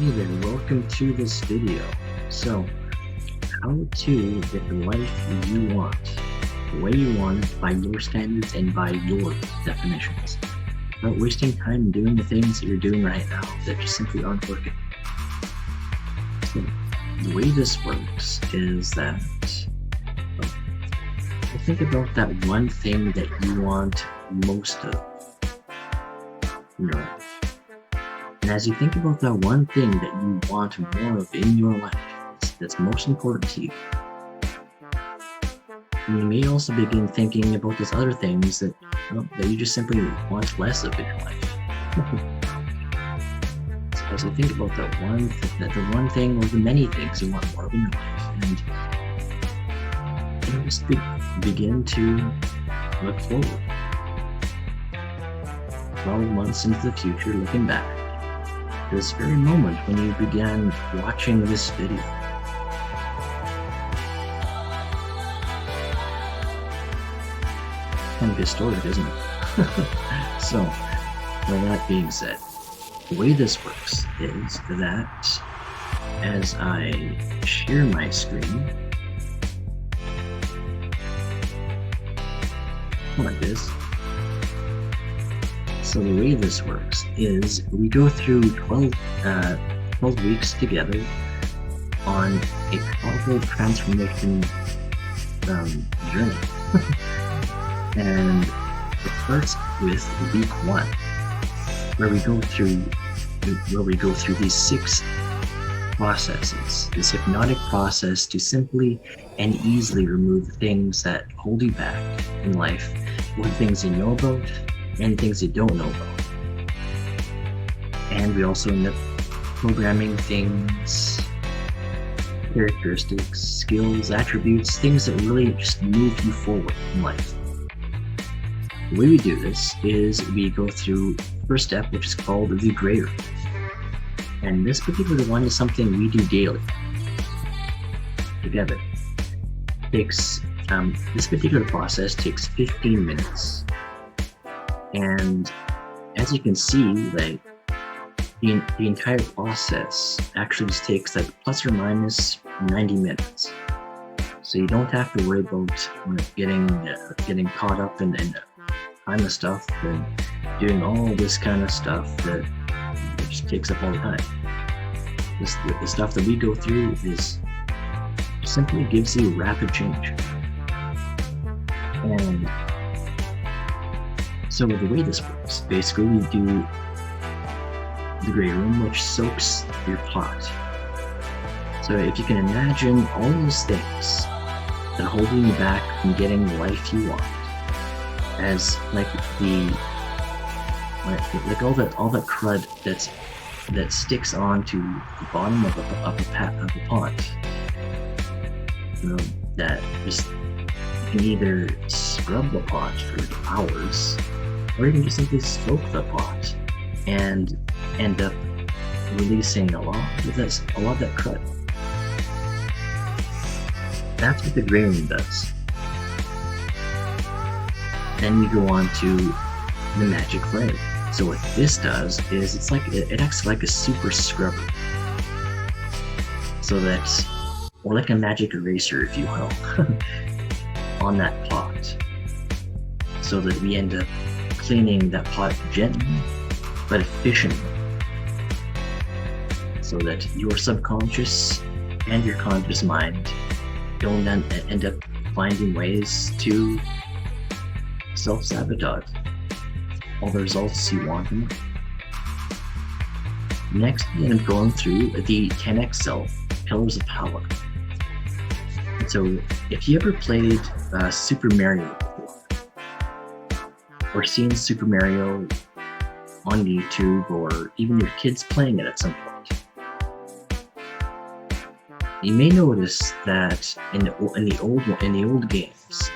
Hey there, welcome to this video. So, how to get the life you want, the way you want it, by your standards and by your definitions, without wasting time doing the things that you're doing right now that just simply aren't working. So, the way this works is that think about that one thing that you want most of, And as you think about that one thing that you want more of in your life, that's most important to you, you may also begin thinking about those other things that you just simply want less of in your life. So as you think about that the one thing or the many things you want more of in your life, and just begin to look forward. 12 months into the future, looking back, this very moment when you began watching this video. Kind of historic, isn't it? So, with that being said, the way this works is that as I share my screen, like this. So the way this works is we go through 12 weeks together on a powerful transformation journey. And it starts with week 1, where we go through these 6 processes, this hypnotic process to simply and easily remove the things that hold you back in life, what things you know about and things you don't know about. And we also end up programming things, characteristics, skills, attributes, things that really just move you forward in life. The way we do this is we go through the first step, which is called the gray room. And this particular one is something we do daily together. This particular process takes 15 minutes. And as you can see, like the entire process actually just takes like plus or minus 90 minutes. So you don't have to worry about getting caught up in kind of stuff and doing all this kind of stuff that just takes up all the time. The stuff that we go through is simply gives you rapid change. And so the way this works, basically we do the gray room, which soaks your pot. So if you can imagine all those things that are holding you back from getting the life you want, as like all that crud that sticks onto the bottom of a pot, that just you can either scrub the pot for hours, or you can just simply soak the pot and end up releasing a lot of that crud. That's what the gray room does. Then you go on to the magic flame. So what this does is it acts like a super scrubber. So that's, or like a magic eraser, if you will, on that pot. So that we end up cleaning that pot gently but efficiently. So that your subconscious and your conscious mind don't end up finding ways to self-sabotage all the results you want in life. Next, we end up going through the 10x Self Pillars of Power. So if you ever played Super Mario before, or seen Super Mario on YouTube, or even your kids playing it at some point, you may notice that in the old games,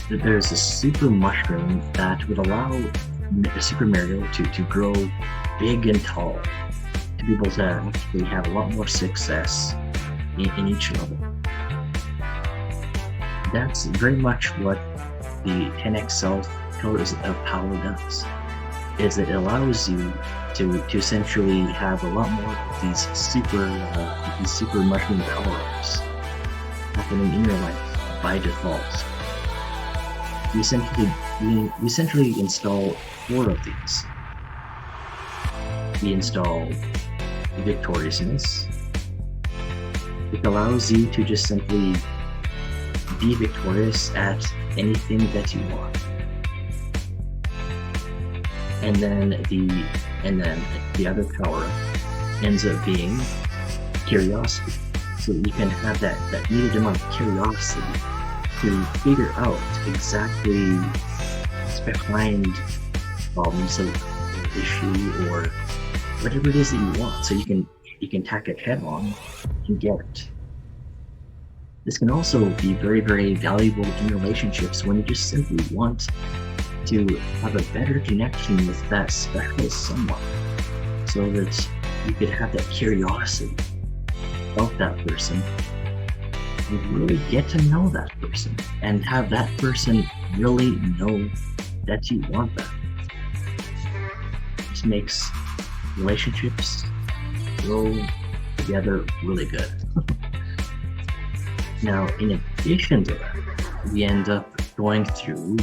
that there's a super mushroom that would allow Super Mario to grow big and tall, to be able to actually have a lot more success in each level. That's very much what the 10x Self Pillars of Power does. is that it allows you to essentially have a lot more of these super mushroom power-ups happening in your life by default. We essentially we essentially install four of these. We install victoriousness, which allows you to just simply be victorious at anything that you want. And then the other power ends up being curiosity. So you can have that needed amount of curiosity to figure out exactly what's behind problem, so issue, or whatever it is that you want, so you can tack it head on and get it. This can also be very, very valuable in relationships when you just simply want to have a better connection with that special someone, so that you could have that curiosity about that person and really get to know that person and have that person really know that you want that. This makes relationships grow together really good. Now, in addition to that, we end up going through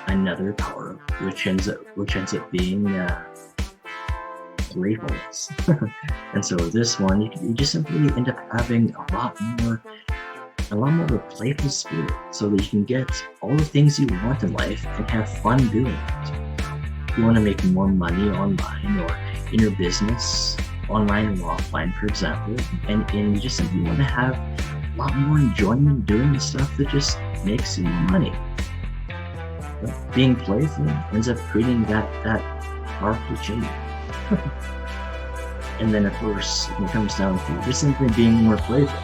another power, which ends up being playfulness. And so this one, you just simply end up having a lot more of a playful spirit, so that you can get all the things you want in life and have fun doing it. If you want to make more money online or in your business, online or offline, for example, and you just simply want to have a lot more enjoyment doing the stuff that just makes you money. But being playful ends up creating that powerful change. And then, of course, when it comes down to just simply being more playful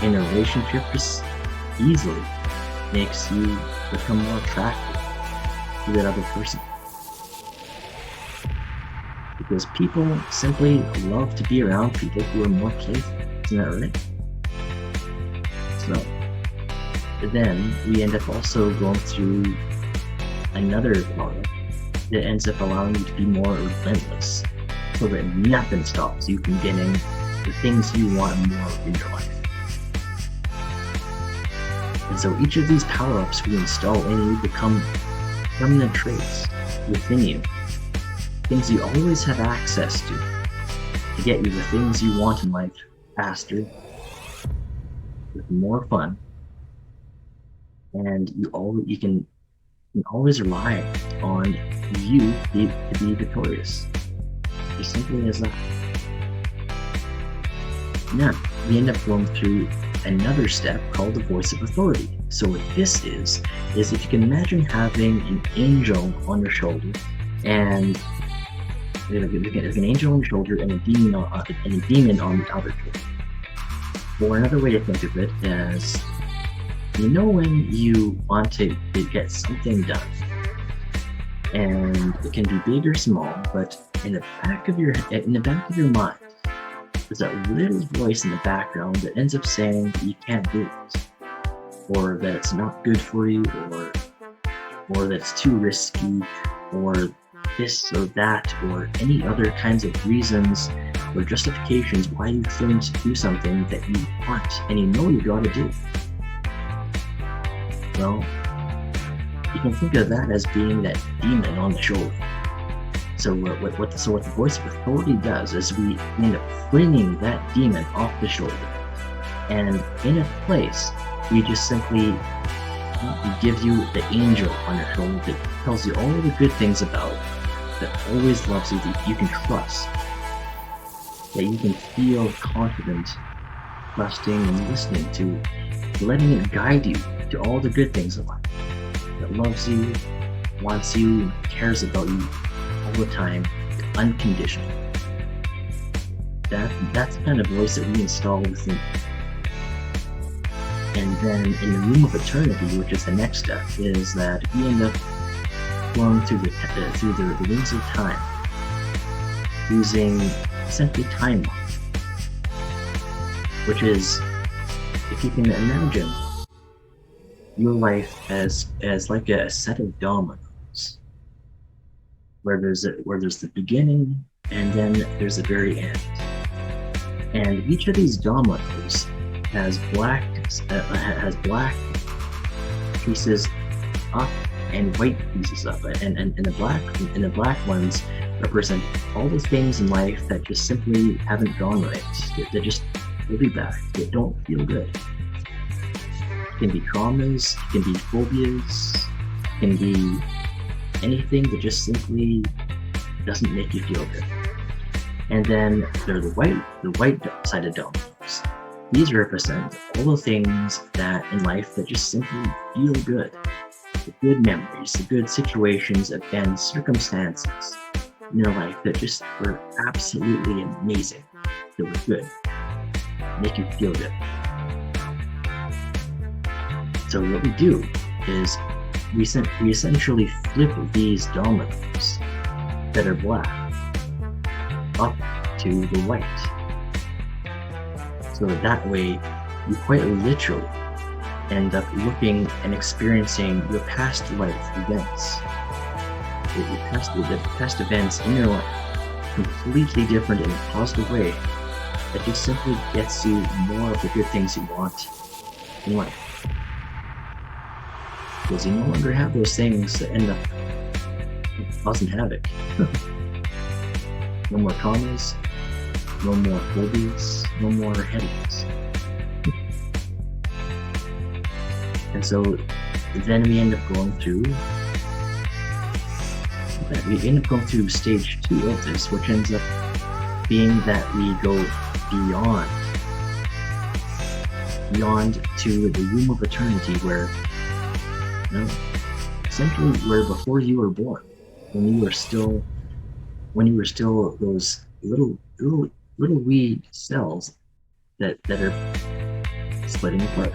in a relationship, just easily makes you become more attractive to that other person. Because people simply love to be around people who are more playful. Isn't that right? So then we end up also going through another power that ends up allowing you to be more relentless, so that nothing stops you from getting the things you want more of in your life. And so each of these power-ups we install in you become permanent traits within you, things you always have access to get you the things you want in life faster, with more fun, and you can always rely on you to be victorious. As simply as that. Now, we end up going through another step called the voice of authority. So what this is if you can imagine having an angel on your shoulder, and there's an angel on your shoulder and a demon on the other shoulder. Or another way to think of it is, when you want to get something done, and it can be big or small, but in the back of your mind, there's that little voice in the background that ends up saying that you can't do it, or that it's not good for you, or that it's too risky, or this or that, or any other kinds of reasons or justifications why you shouldn't do something that you want and you gotta do. Well, you can think of that as being that demon on the shoulder. So what the voice of authority does is we end up flinging that demon off the shoulder, and in its place, we just simply give you the angel on your shoulder that tells you all the good things about it, that always loves you, that you can trust, that you can feel confident trusting and listening to, letting it guide you to all the good things of life, that loves you, wants you, cares about you all the time, unconditionally. That's the kind of voice that we install within. And then in the room of eternity, which is the next step, is that we end up flowing through the rooms of time, using simply time, which is, if you can imagine your life as like a set of dominoes, where there's the beginning and then there's the very end. And each of these dominoes has black pieces up and white pieces up, and the black ones represent all the things in life that just simply haven't gone right. That just will be back. That don't feel good. It can be traumas, it can be phobias, it can be anything that just simply doesn't make you feel good. And then there are the white-sided dominoes. These represent all the things that in life that just simply feel good. The good memories, the good situations, events, circumstances in your life that just were absolutely amazing, that were good, make you feel good. So what we do is we essentially flip these dominoes that are black up to the white. So that way you quite literally end up looking and experiencing your past life events. The past events in your life completely different in a positive way that just simply gets you more of the good things you want in life. Because you no longer have those things that end up causing havoc. No more traumas, no more phobias, no more headaches. And so then we end up going through stage 2 of this, which ends up being that we go beyond to the womb of eternity, where essentially where before you were born, when you were still those little wee cells that are splitting apart,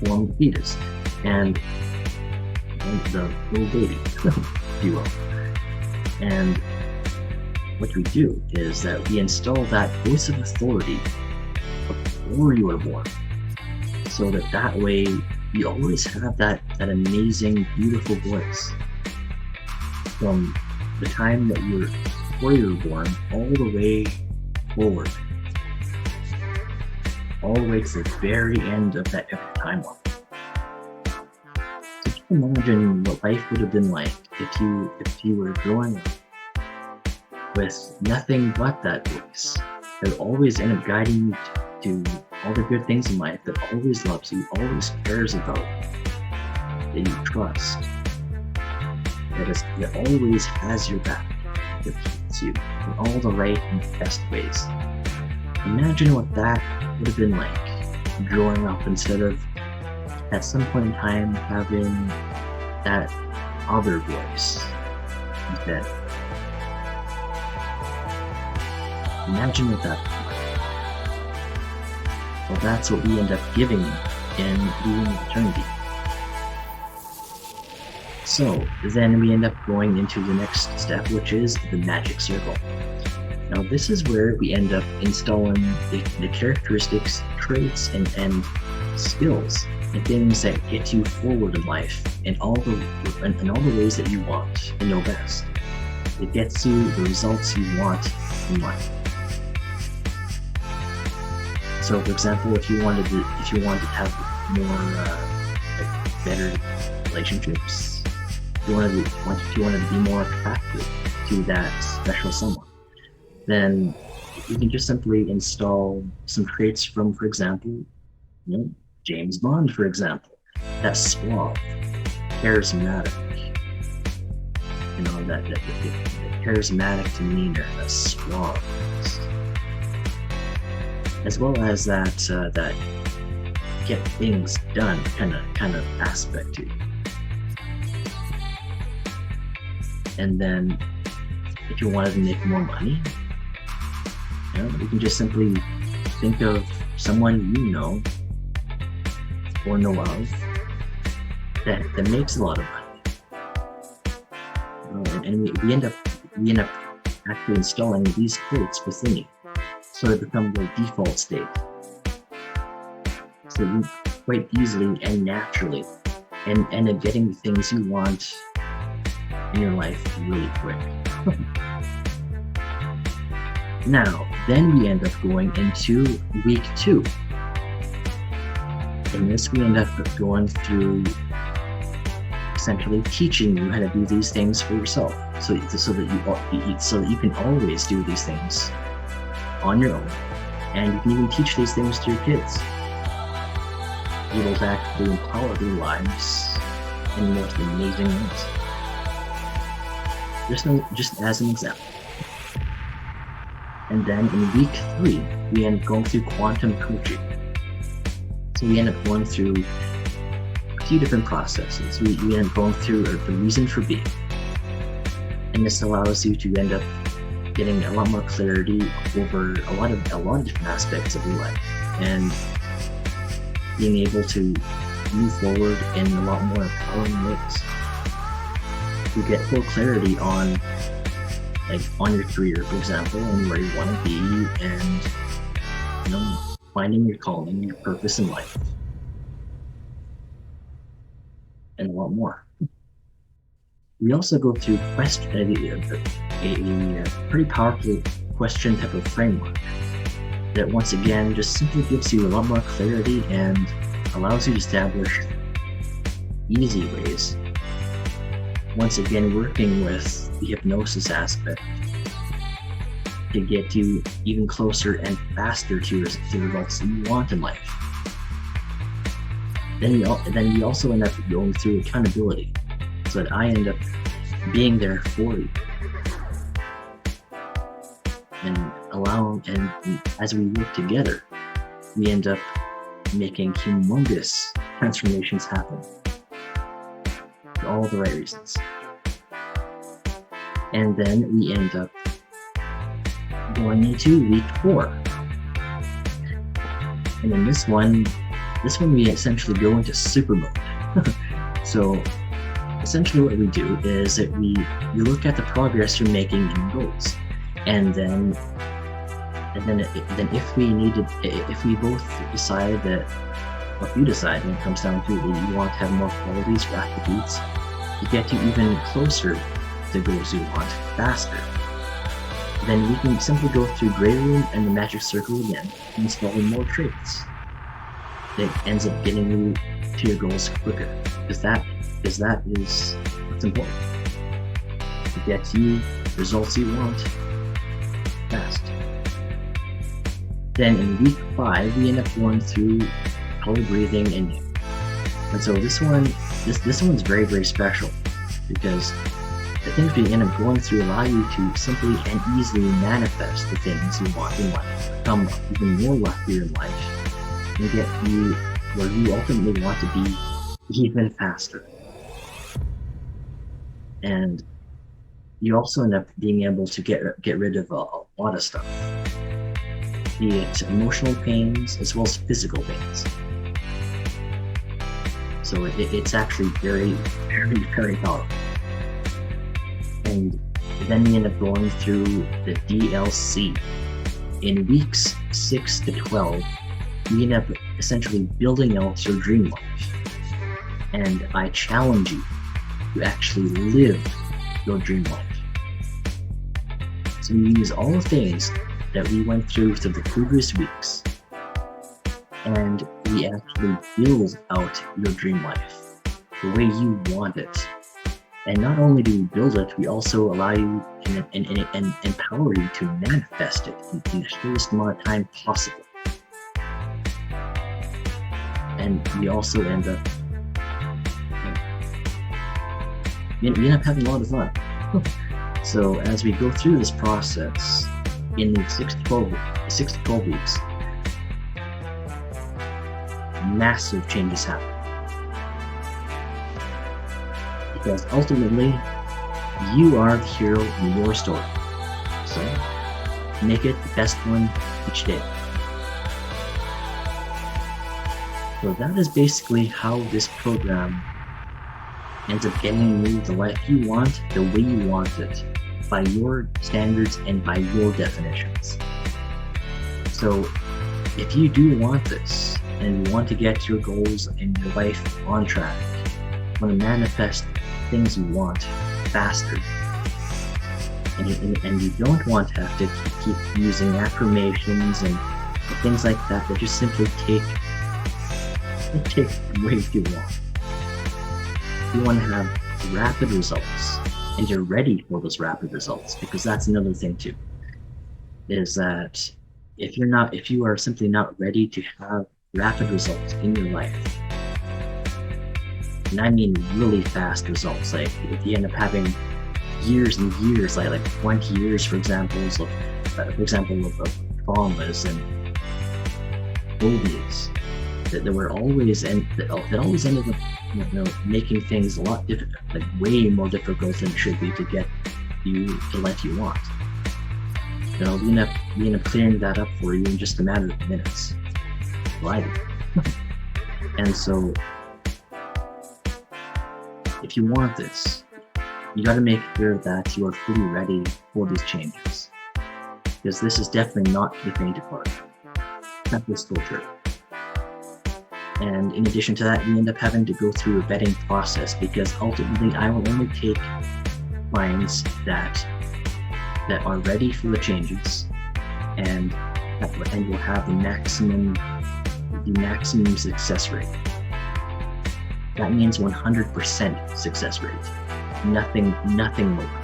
form the fetus and the little baby, if you will. And what we do is that we install that voice of authority before you were born, so that way you always have that amazing, beautiful voice from the time that before you were born, all the way forward, all the way to the very end of that timeline. So just imagine what life would have been like if you were growing up with nothing but that voice that always end up guiding you to all the good things in life, that always loves you, always cares about, that you trust, that always has your back, that keeps you in all the right and best ways. Imagine what that would have been like growing up, instead of at some point in time having that other voice instead. Imagine what that would be like. Well, that's what we end up giving in the eternity. So then we end up going into the next step, which is the magic circle. Now this is where we end up installing the characteristics, traits, and skills and things that get you forward in life in all the ways that you want and know best. It gets you the results you want in life. So, for example, if you wanted to have more better relationships, if you wanted to be more attractive to that special someone, then you can just simply install some traits from, for example, James Bond, for example, that suave, charismatic, that charismatic demeanor, that suave, as well as that get things done kind of aspect to you. And then if you wanted to make more money, you can just simply think of someone you know or know of that makes a lot of money. And we end up actually installing these traits within you, so they become the default state. So you quite easily and naturally end up getting the things you want in your life really quick. Now, then we end up going into week 2. In this, we end up going through essentially teaching you how to do these things for yourself, so that you can always do these things on your own, and you can even teach these things to your kids. You will actually empower their lives in the most amazing ways. Just as an example. And then in week 3, we end up going through quantum coaching. So we end up going through a few different processes. We end up going through the reason for being. And this allows you to end up getting a lot more clarity over a lot of different aspects of your life, and being able to move forward in a lot more empowering ways. You get full clarity on your career, for example, and where you want to be, and finding your calling, your purpose in life, and a lot more. We also go through a pretty powerful question type of framework that once again just simply gives you a lot more clarity and allows you to establish easy ways. Once again, working with the hypnosis aspect to get you even closer and faster to the results that you want in life. Then you also end up going through accountability, so that I end up being there for you, and as we work together, we end up making humongous transformations happen for all the right reasons. And then we end up going into week 4. And in this one we essentially go into super mode. So essentially what we do is that we look at the progress you're making in goals, and then if we both decide that, or if you decide when it comes down to it, that you want to have more qualities or attributes to get you even closer to the goals you want faster, then we can simply go through gray room and the magic circle again, installing more traits that ends up getting you to your goals quicker, because that is what's important, to get you results you want fast. Then in week 5, we end up going through color breathing and so this one's very, very special, because the things we end up going through allow you to simply and easily manifest the things you want in life, become even more luckier in life, and get you where you ultimately want to be even faster. And you also end up being able to get rid of a lot of stuff, be it emotional pains as well as physical pains. So it's actually very, very, very powerful. And then we end up going through the DLC. In weeks 6 to 12, we end up essentially building out your dream life. And I challenge you to actually live your dream life. So we use all the things that we went through the previous weeks, and we actually build out your dream life the way you want it. And not only do we build it, we also allow you and empower you to manifest it in the shortest amount of time possible. And we also end up having a lot of fun. So as we go through this process in the 6 to 12 weeks, massive changes happen. Because ultimately, you are the hero in your story. So make it the best one each day. So that is basically how this program ends up getting you the life you want, the way you want it, by your standards and by your definitions. So if you do want this, and you want to get your goals and your life on track, want to manifest things you want faster. And you don't want to have to keep using affirmations and things like that just simply take way too long. You want to have rapid results, and you're ready for those rapid results, because that's another thing too, is that if you are simply not ready to have rapid results in your life, and I mean really fast results, like if you end up having years and years, like 20 years, for example, of traumas and phobias that were always that always ended up making things a lot difficult, like way more difficult than it should be to get you the life you want. We end up clearing that up for you in just a matter of minutes. Right. And so if you want this, you got to make sure that you are fully ready for these changes, because this is definitely not the faint of heart. That is still true. And in addition to that, you end up having to go through a vetting process, because ultimately I will only take clients that are ready for the changes and will have the maximum success rate. That means 100% success rate. Nothing lower.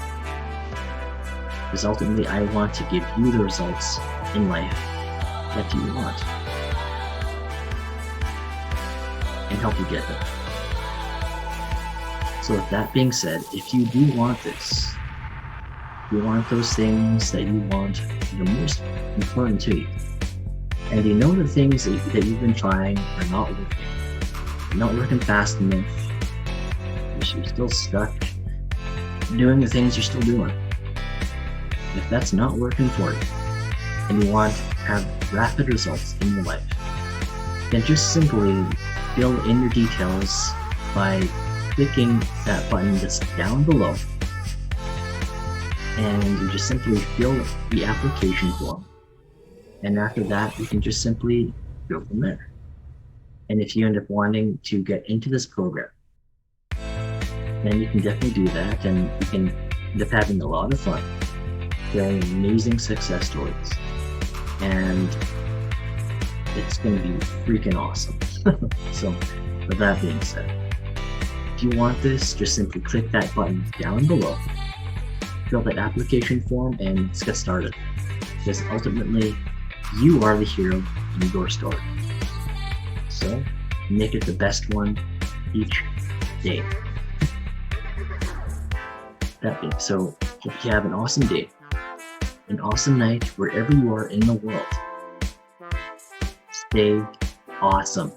Because ultimately I want to give you the results in life that you want, and help you get them. So with that being said, if you do want this, you want those things that you want the most important to you, and you know the things that you've been trying are not working fast enough, you're still stuck doing the things you're still doing. If that's not working for you, and you want to have rapid results in your life, then just simply fill in your details by clicking that button that's down below, and you just simply fill the application form. And after that, you can just simply go from there. And if you end up wanting to get into this program, then you can definitely do that, and you can end up having a lot of fun, sharing amazing success stories, and it's going to be freaking awesome. So with that being said, if you want this, just simply click that button down below, fill that application form, and let's get started. Because ultimately, you are the hero in your story. So make it the best one each day. So hope you have an awesome day, an awesome night, wherever you are in the world. Stay awesome.